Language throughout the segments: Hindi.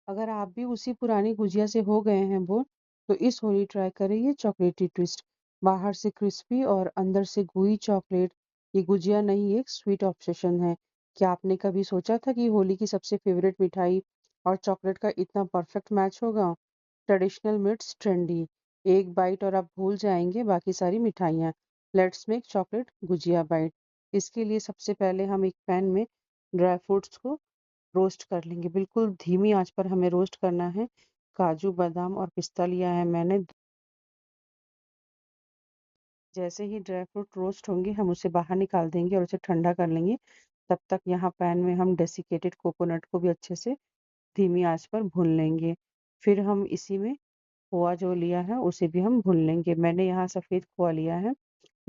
अगर आप भी उसी पुरानी गुजिया से हो गए हैं बोर, तो इस होली ट्राई करें ये चॉकलेटी ट्विस्ट। बाहर से क्रिस्पी और अंदर से gooey चॉकलेट। ये गुजिया नहीं, एक स्वीट ऑब्सेशन है। क्या आपने कभी सोचा था कि होली की सबसे फेवरेट मिठाई और चॉकलेट का इतना परफेक्ट मैच होगा? Traditional meets trendy. एक बाइट और आप भूल जाएंगे बाकी सारी मिठाइयाँ। Let's make chocolate gujiya bite. इसके लिए सबसे पहले हम एक पैन में ड्राई फ्रूट्स को रोस्ट कर लेंगे। बिल्कुल धीमी आंच पर हमें रोस्ट करना है। काजू, बादाम और पिस्ता लिया है मैंने। जैसे ही ड्राई फ्रूट रोस्ट होंगे हम उसे बाहर निकाल देंगे और उसे ठंडा कर लेंगे। तब तक यहाँ पैन में हम डेसिकेटेड कोकोनट को भी अच्छे से धीमी आंच पर भून लेंगे। फिर हम इसी में खोआ जो लिया है उसे भी हम भून लेंगे। मैंने यहाँ सफ़ेद खोआ लिया है,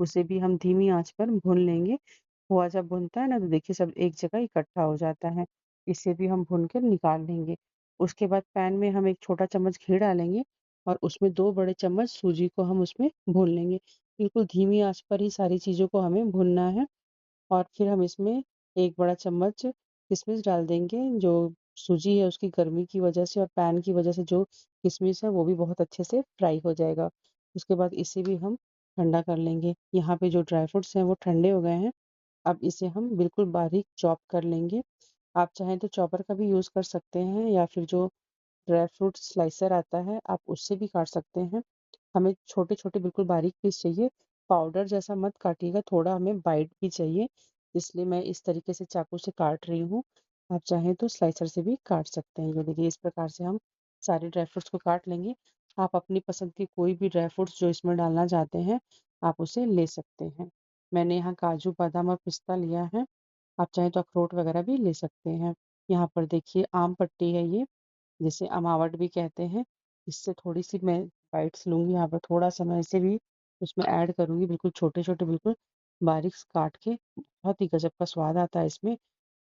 उसे भी हम धीमी आंच पर भून लेंगे। खोआ जब भुनता है ना तो देखिए सब एक जगह इकट्ठा हो जाता है। इसे भी हम भून कर निकाल लेंगे। उसके बाद पैन में हम एक छोटा चम्मच घी डालेंगे और उसमें 2 बड़े चम्मच सूजी को हम उसमें भून लेंगे। बिल्कुल धीमी आंच पर ही सारी चीज़ों को हमें भूनना है। और फिर हम इसमें 1 बड़ा चम्मच किशमिश डाल देंगे। जो सूजी है उसकी गर्मी की वजह से और पैन की वजह से जो किशमिश है वो भी बहुत अच्छे से फ्राई हो जाएगा। उसके बाद इसे भी हम ठंडा कर लेंगे। यहाँ पे जो ड्राई फ्रूट्स हैं वो ठंडे हो गए हैं। अब इसे हम बिल्कुल बारीक चॉप कर लेंगे। आप चाहें तो चॉपर का भी यूज़ कर सकते हैं या फिर जो ड्राई फ्रूट स्लाइसर आता है आप उससे भी काट सकते हैं। हमें छोटे-छोटे बिल्कुल बारीक पीस चाहिए। पाउडर जैसा मत काटिएगा, थोड़ा हमें बाइट भी चाहिए, इसलिए मैं इस तरीके से चाकू से काट रही हूँ। आप चाहें तो स्लाइसर से भी काट सकते हैं। ये देखिए इस प्रकार से हम सारे ड्राई फ्रूट्स को काट लेंगे। आप अपनी पसंद की कोई भी ड्राई फ्रूट्स जो इसमें डालना चाहते हैं, आप उसे ले सकते हैं। मैंने यहाँ काजू, बादाम और पिस्ता लिया है। आप चाहें तो अखरोट वगैरह भी ले सकते हैं। यहाँ पर देखिए आम पट्टी है ये, जिसे अमावट भी कहते हैं। इससे थोड़ी-सी मैं बाइट्स लूँगी, यहाँ पर थोड़ा-सा मैं इसे भी उसमें ऐड करूँगी, बिल्कुल छोटे-छोटे बिल्कुल बारीक काट के। बहुत ही गज़ब का स्वाद आता है इसमें,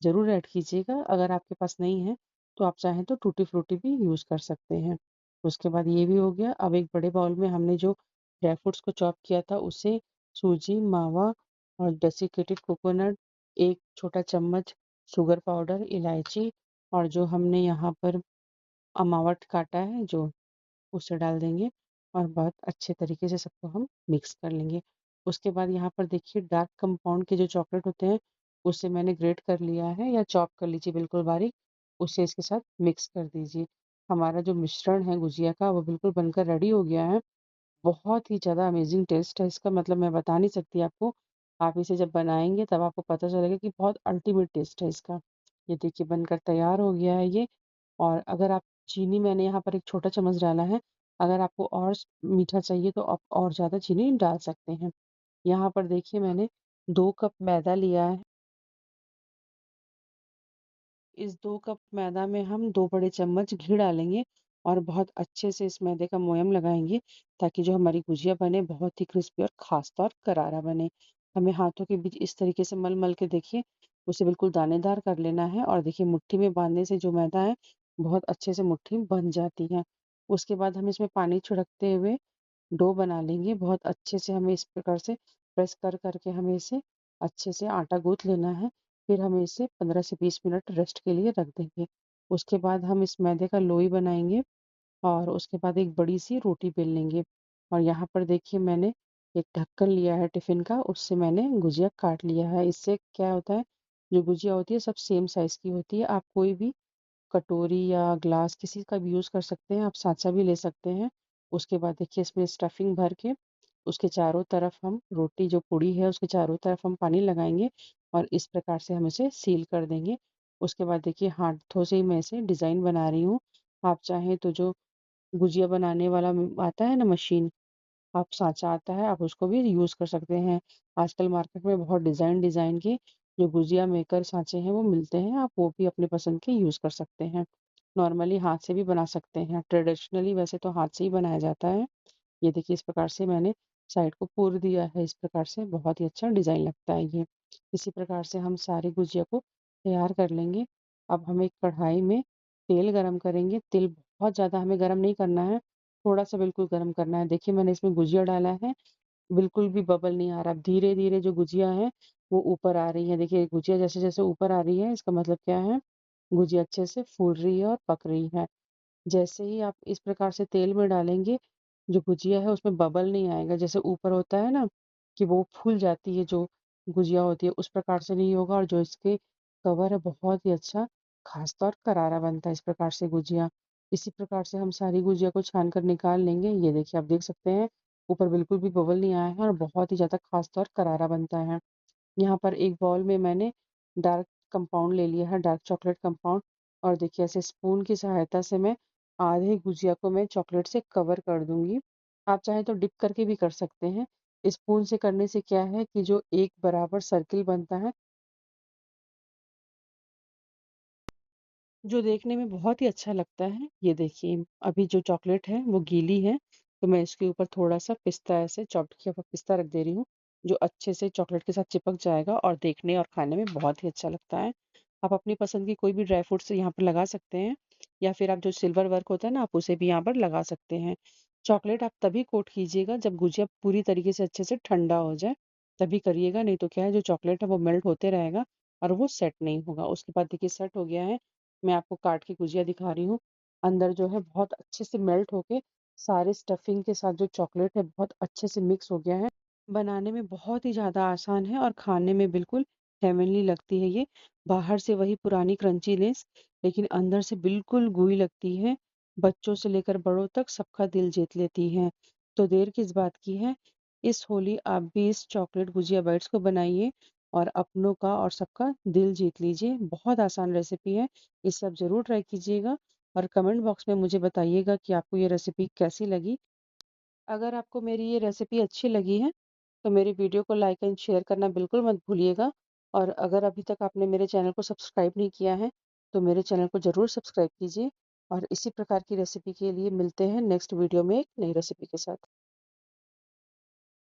ज़रूर ऐड कीजिएगा। अगर आपके पास नहीं है, तो आप चाहें तो टूटी फ्रूटी भी यूज़ कर सकते हैं। उसके बाद ये भी हो गया। अब एक बड़े बाउल में हमने जो ड्राई फ्रूट्स को चॉप किया था, उसे सूजी, मावा और डेसिकेटेड कोकोनट, 1 छोटा चम्मच शुगर पाउडर, इलायची और जो हमने यहाँ पर अमावट काटा है जो, उसे डाल देंगे और बहुत अच्छे तरीके से सबको हम मिक्स कर लेंगे। उसके बाद यहाँ पर देखिए डार्क कंपाउंड के जो चॉकलेट होते हैं, उसे मैंने ग्रेट कर लिया है या चॉप कर लीजिए बिल्कुल बारीक, उसे इसके साथ मिक्स कर दीजिए। हमारा जो मिश्रण है गुजिया का वो बिल्कुल बनकर रेडी हो गया है। बहुत ही ज़्यादा अमेज़िंग टेस्ट है इसका, मतलब मैं बता नहीं सकती आपको। आप इसे जब बनाएँगे तब आपको पता चलेगा कि बहुत अल्टीमेट टेस्ट है इसका। ये देखिए बनकर तैयार हो गया है ये। और अगर आप चीनी, मैंने यहाँ पर 1 छोटा चम्मच डाला है। अगर आपको और मीठा चाहिए तो आप और ज़्यादा चीनी डाल सकते हैं। यहाँ पर देखिए मैंने 2 कप मैदा लिया है। इस 2 कप मैदा में हम 2 बड़े चम्मच घी डालेंगे और बहुत अच्छे से इस मैदे का मोयम लगाएँगे, ताकि जो हमारी गुजिया बने बहुत ही क्रिस्पी और ख़ासतौर करारा बने। हमें हाथों के बीच इस तरीके से मल-मल के देखिए उसे बिल्कुल दानेदार कर लेना है और देखिए मुट्ठी में बाँधने से जो मैदा है बहुत अच्छे से मुट्ठी बन जाती है। उसके बाद हम इसमें पानी छिड़कते हुए डो बना लेंगे। बहुत अच्छे से हमें इस प्रकार से प्रेस कर के हमें इसे अच्छे से आटा गूँथ लेना है। फिर हमें इसे 15 से 20 मिनट रेस्ट के लिए रख देंगे। उसके बाद हम इस मैदे का लोई बनाएँगे और उसके बाद एक बड़ी-सी रोटी बेल लेंगे। और यहाँ पर देखिए मैंने एक ढक्कन लिया है टिफ़िन का, उससे मैंने गुजिया काट लिया है। इससे क्या होता है, जो गुजिया होती है सब सेम साइज़ की होती है। आप कोई भी कटोरी या ग्लास किसी का भी यूज़ कर सकते हैं, आप साँचा भी ले सकते हैं। उसके बाद देखिए इसमें स्टफिंग भर के उसके चारों तरफ हम रोटी जो पूड़ी है उसके चारों तरफ हम पानी लगाएँगे और इस प्रकार से हम इसे सील कर देंगे। उसके बाद देखिए हाथों से ही मैं इसे डिज़ाइन बना रही हूँ। आप चाहें तो जो गुजिया बनाने वाला आता है ना मशीन, आप साँचा आता है, आप उसको भी यूज़ कर सकते हैं। आजकल मार्केट में बहुत डिज़ाइन-डिज़ाइन के जो गुजिया मेकर साँचे हैं वो मिलते हैं, आप वो भी अपनी पसंद के यूज़ कर सकते हैं। नॉर्मली हाथ से भी बना सकते हैं, ट्रेडिशनली वैसे तो हाथ से ही बनाया जाता है। ये देखिए इस प्रकार से मैंने साइड को पूर दिया है, इस प्रकार से बहुत ही अच्छा डिज़ाइन लगता है ये। इसी प्रकार से हम सारी गुजिया को तैयार कर लेंगे। अब हम एक कढ़ाई में तेल गरम करेंगे, तेल बहुत ज़्यादा हमें गरम नहीं करना है, थोड़ा-सा बिल्कुल गरम करना है। देखिए मैंने इसमें गुजिया डाला है, बिल्कुल भी बबल नहीं आ रहा। धीरे-धीरे जो गुजिया है वो ऊपर आ रही है। देखिए गुजिया जैसे-जैसे ऊपर आ रही है इसका मतलब क्या है, गुजिया अच्छे से फूल रही है और पक रही है। जैसे ही आप इस प्रकार से तेल में डालेंगे, जो गुजिया है उसमें बबल नहीं आएगा। जैसे ऊपर होता है ना कि वो फूल जाती है जो गुजिया होती है, उस प्रकार से नहीं होगा। और जो इसके कवर है बहुत ही अच्छा खास्ता और करारा बनता है इस प्रकार से गुजिया। इसी प्रकार से हम सारी गुजिया को छान कर निकाल लेंगे। ये देखिए आप देख सकते हैं ऊपर बिल्कुल भी बबल नहीं आया है और बहुत ही ज़्यादा खास्ता और करारा बनता है। यहाँ पर एक बाउल में मैंने डार्क कंपाउंड ले लिया है, डार्क चॉकलेट कंपाउंड। और देखिए ऐसे स्पून की सहायता से मैं आधे गुजिया को मैं चॉकलेट से कवर कर दूंगी। आप चाहें तो डिप करके भी कर सकते हैं। स्पून से करने से क्या है कि जो एक बराबर सर्किल बनता है, जो देखने में बहुत ही अच्छा लगता है। ये देखिए अभी जो चॉकलेट है वो गीली है, तो मैं इसके ऊपर थोड़ा-सा पिस्ता ऐसे चॉप्ड किया हुआ पिस्ता रख दे रही हूँ, जो अच्छे से चॉकलेट के साथ चिपक जाएगा और देखने और खाने में बहुत ही अच्छा लगता है। आप अपनी पसंद की कोई भी ड्राई फ्रूट्स यहाँ पर लगा सकते हैं या फिर आप जो सिल्वर वर्क होता है ना, आप उसे भी यहाँ पर लगा सकते हैं। चॉकलेट आप तभी कोट कीजिएगा जब गुजिया पूरी तरीके से अच्छे से ठंडा हो जाए, तभी करिएगा, नहीं तो क्या है जो चॉकलेट है वो मेल्ट होते रहेगा और वो सेट नहीं होगा। उसके बाद देखिए सेट हो गया है। मैं आपको काट के गुजिया दिखा रही हूँ। अंदर जो है बहुत अच्छे से मेल्ट होके सारे स्टफिंग के साथ जो चॉकलेट है बहुत अच्छे से मिक्स हो गया है। बनाने में बहुत ही ज़्यादा आसान है और खाने में बिल्कुल हेवनली लगती है ये। बाहर से वही पुरानी क्रंचीनेस, लेकिन अंदर से बिल्कुल gooey लगती है। बच्चों से लेकर बड़ों तक सबका दिल जीत लेती है। तो देर किस बात की है? इस होली आप भी इस चॉकलेट गुजिया बाइट्स को बनाइए और अपनों का और सबका दिल जीत लीजिए। बहुत आसान रेसिपी है। इसे आप ज़रूर ट्राई कीजिएगा और कमेंट बॉक्स में मुझे बताइएगा कि आपको ये रेसिपी कैसी लगी। अगर आपको मेरी ये रेसिपी अच्छी लगी है, तो मेरी वीडियो को लाइक एंड शेयर करना बिल्कुल मत भूलिएगा। और अगर अभी तक आपने मेरे चैनल को सब्सक्राइब नहीं किया है, तो मेरे चैनल को ज़रूर सब्सक्राइब कीजिए। और इसी प्रकार की रेसिपी के लिए मिलते हैं नेक्स्ट वीडियो में एक नई रेसिपी के साथ।